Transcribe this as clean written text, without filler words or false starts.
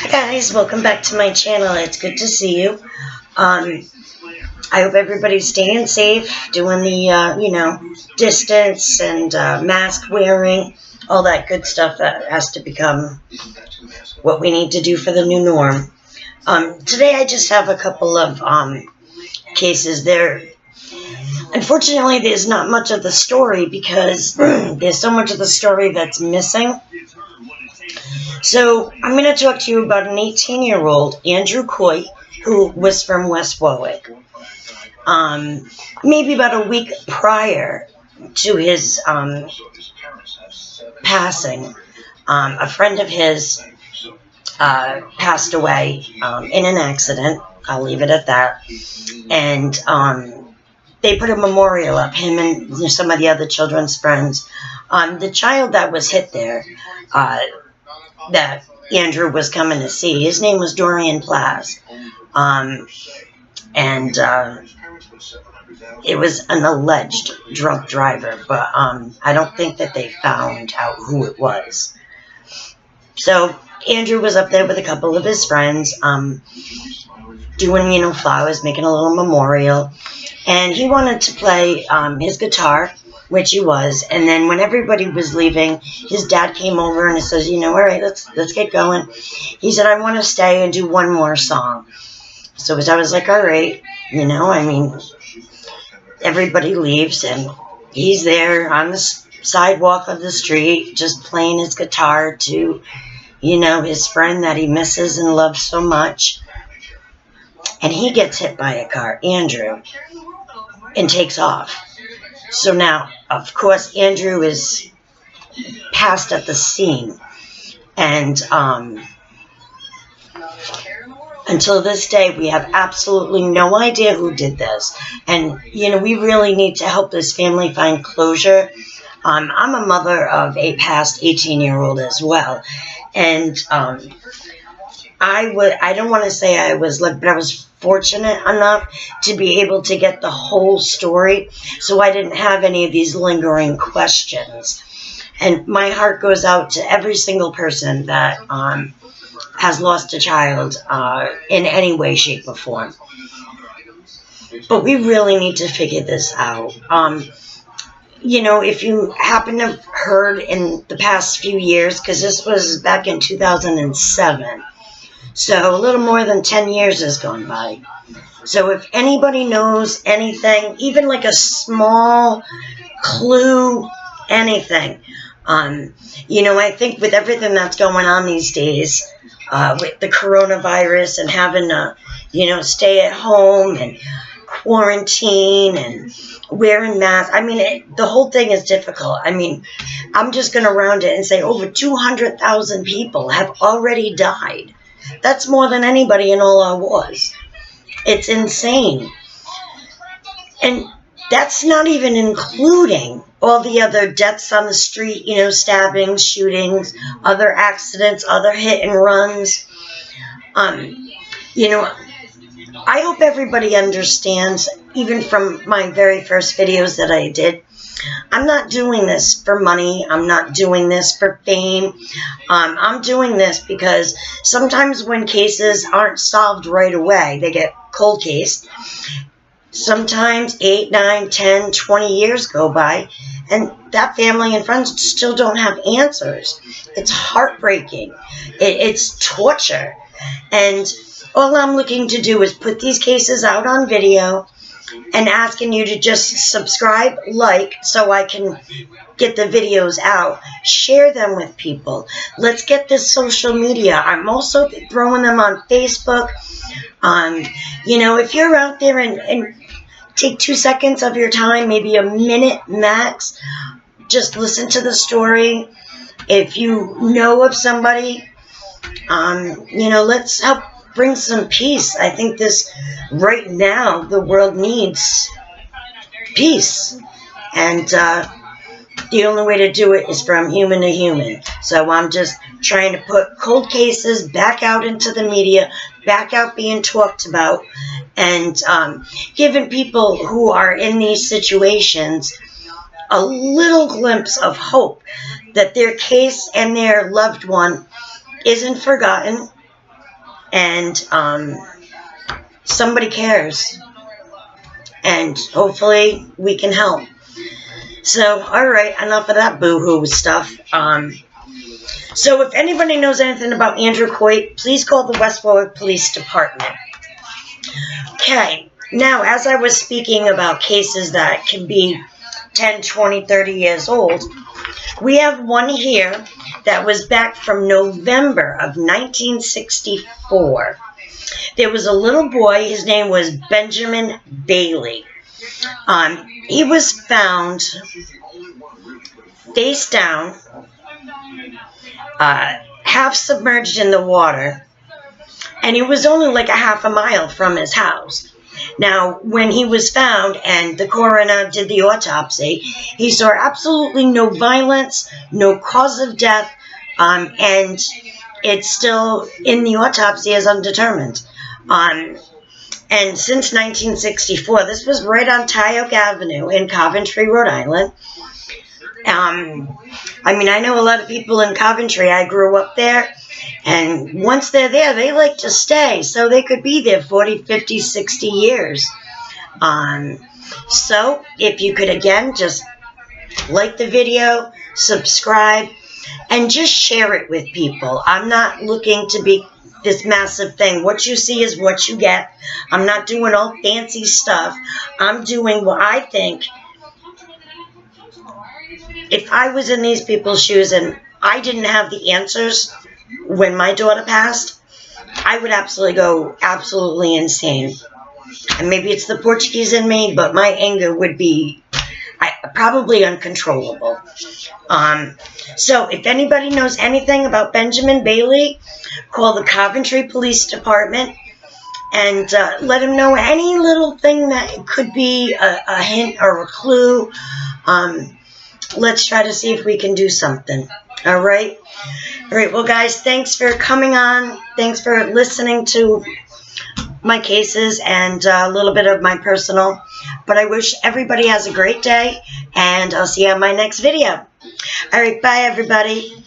Hi guys, welcome back to my channel. It's good to see you. I hope everybody's staying safe, doing the, distance and mask wearing, all that good stuff that has to become what we need to do for the new norm. Today I just have a couple of cases there. Unfortunately, there's not much of the story because there's so much of the story that's missing. So I'm going to talk to you about an 18-year-old, Andrew Coy, who was from West Warwick. Maybe about a week prior to his passing, a friend of his passed away in an accident. I'll leave it at that. And they put a memorial up, him and some of the other children's friends. The child that was hit there, that Andrew was coming to see, his name was Dorian Plaz. And it was an alleged drunk driver, but I don't think that they found out who it was. So Andrew was up there with a couple of his friends, doing, flowers, making a little memorial. And he wanted to play his guitar, which he was. And then when everybody was leaving, his dad came over and he says, all right, let's get going. He said, I want to stay and do one more song. So I was like, all right, everybody leaves and he's there on the sidewalk of the street just playing his guitar to, his friend that he misses and loves so much. And he gets hit by a car, Andrew, and takes off. So now, of course, Andrew is passed at the scene. And until this day, we have absolutely no idea who did this. And, we really need to help this family find closure. I'm a mother of a past 18-year-old as well. And I don't want to say I was lucky, but I was fortunate enough to be able to get the whole story, so I didn't have any of these lingering questions. And my heart goes out to every single person that has lost a child in any way, shape, or form. But we really need to figure this out. If you happen to have heard in the past few years, because this was back in 2007, so a little more than 10 years has gone by. So if anybody knows anything, even like a small clue, anything, I think with everything that's going on these days, with the coronavirus and having to, stay at home and quarantine and wearing masks. The whole thing is difficult. I'm just going to round it and say over 200,000 people have already died. That's more than anybody in all our wars. It's insane. And that's not even including all the other deaths on the street, stabbings, shootings, other accidents, other hit and runs. I hope everybody understands, even from my very first videos that I did, I'm not doing this for money. I'm not doing this for fame. I'm doing this because sometimes when cases aren't solved right away, they get cold cased. Sometimes 8, 9, 10, 20 years go by, and that family and friends still don't have answers. It's heartbreaking. It's torture. And all I'm looking to do is put these cases out on video and asking you to just subscribe, like, so I can get the videos out. Share them with people. Let's get this social media. I'm also throwing them on Facebook. If you're out there and take 2 seconds of your time, maybe a minute max, just listen to the story. If you know of somebody, let's help bring some peace. I think right now, the world needs peace. And the only way to do it is from human to human. So I'm just trying to put cold cases back out into the media, back out being talked about, and giving people who are in these situations a little glimpse of hope that their case and their loved one isn't forgotten, and somebody cares, and hopefully we can help. So, alright, enough of that boo-hoo stuff. So if anybody knows anything about Andrew Coit, please call the West Warwick Police Department. Okay, now as I was speaking about cases that can be 10, 20, 30 years old, we have one here that was back from November of 1964. There was a little boy, his name was Benjamin Bailey. He was found face down, half submerged in the water, and he was only like a half a mile from his house. Now, when he was found and the coroner did the autopsy, he saw absolutely no violence, no cause of death, and it's still in the autopsy as undetermined. And since 1964, this was right on Tyoke Avenue in Coventry, Rhode Island. I mean, I know a lot of people in Coventry. I grew up there. And once they're there, they like to stay. So they could be there 40, 50, 60 years. So if you could, again, just like the video, subscribe, and just share it with people. I'm not looking to be this massive thing. What you see is what you get. I'm not doing all fancy stuff. I'm doing what I think. If I was in these people's shoes and I didn't have the answers when my daughter passed, I would go absolutely insane. And maybe it's the Portuguese in me, but my anger would be probably uncontrollable. So if anybody knows anything about Benjamin Bailey, call the Coventry Police Department and let him know any little thing that could be a hint or a clue. Let's try to see if we can do something. All right? All right, well, guys, thanks for coming on. Thanks for listening to my cases and a little bit of my personal. But I wish everybody has a great day, and I'll see you on my next video. All right, bye, everybody.